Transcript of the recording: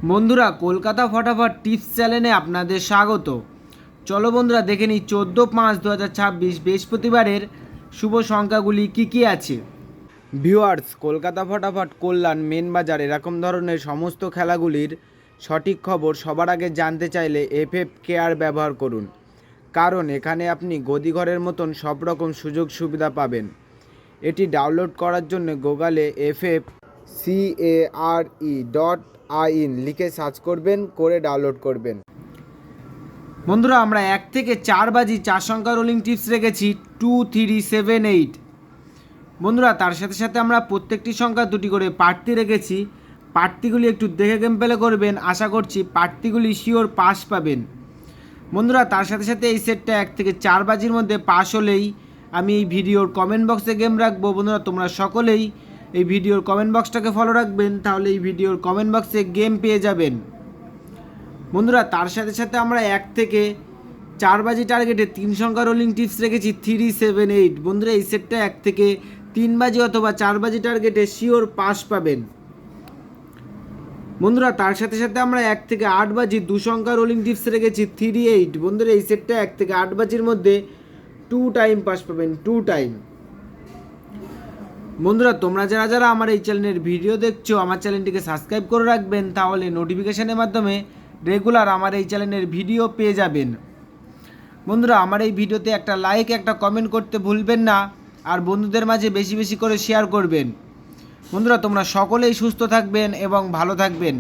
বন্ধুরা, কলকাতা ফটাফট টিপস চ্যানেলে আপনাদের স্বাগত। চলো বন্ধুরা, দেখে নিই 14/5/2026 বৃহস্পতিবারের শুভ সংখ্যাগুলি কি কি আছে। ভিউয়ার্স, কলকাতা ফটাফট, কল্যাণ, মেন বাজার এরকম ধরনের সমস্ত খেলাগুলির সঠিক খবর সবার আগে জানতে চাইলে এফএফ কেয়ার ব্যবহার করুন, কারণ এখানে আপনি গদিঘরের মতন সব রকম সুযোগ সুবিধা পাবেন। এটি ডাউনলোড করার জন্য গুগলে FFCARE.in লিখে সার্চ করবেন, করে ডাউনলোড করবেন। বন্ধুরা, আমরা 1 থেকে 4 বাজি 4 সংখ্যা রোলিং টিপস রেখেছি 2, 3, 7, 8। বন্ধুরা, তার সাথে সাথে আমরা প্রত্যেকটি সংখ্যা দুটি করে প্রার্থী রেখেছি। প্রার্থীগুলি একটু দেখে গেম প্লে করবেন, আশা করছি প্রার্থীগুলি শিওর পাস পাবেন। বন্ধুরা, তার সাথে সাথে এই সেটটা 1 থেকে 4 বাজির মধ্যে পাস হলেই আমি এই ভিডিওর কমেন্ট বক্সে গেম রাখবো। বন্ধুরা, তোমরা সকলেই এই ভিডিওর কমেন্ট বক্সটাকে ফলো রাখবেন, তাহলে এই ভিডিওর কমেন্ট বক্সে গেম পেয়ে যাবেন। বন্ধুরা, তার সাথে সাথে আমরা 1 থেকে 4 বাজি টার্গেটে 3 সংখ্যা রোলিং টিপস রেখেছি 3, 7, 8। বন্ধুরা, এই সেটটা 1 থেকে 3 বাজি অথবা 4 বাজি টার্গেটে শিওর পাস পাবেন। বন্ধুরা, তার সাথে সাথে আমরা 1 থেকে 8 বাজি 2 সংখ্যা রোলিং টিপস রেখেছি 3, 8। বন্ধুরা, এই সেটটা 1 থেকে 8 বাজির মধ্যে 2 টাইম পাস পাবেন, 2 টাইম। বন্ধুরা, তোমরা যারা যারা আমার এই চ্যানেলের ভিডিও দেখছো, আমার চ্যানেলটিকে সাবস্ক্রাইব করে রাখবেন, তাহলে নোটিফিকেশানের মাধ্যমে রেগুলার আমার এই চ্যানেলের ভিডিও পেয়ে যাবেন। বন্ধুরা, আমার এই ভিডিওতে একটা লাইক, একটা কমেন্ট করতে ভুলবেন না, আর বন্ধুদের মাঝে বেশি বেশি করে শেয়ার করবেন। বন্ধুরা, তোমরা সকলেই সুস্থ থাকবেন এবং ভালো থাকবেন।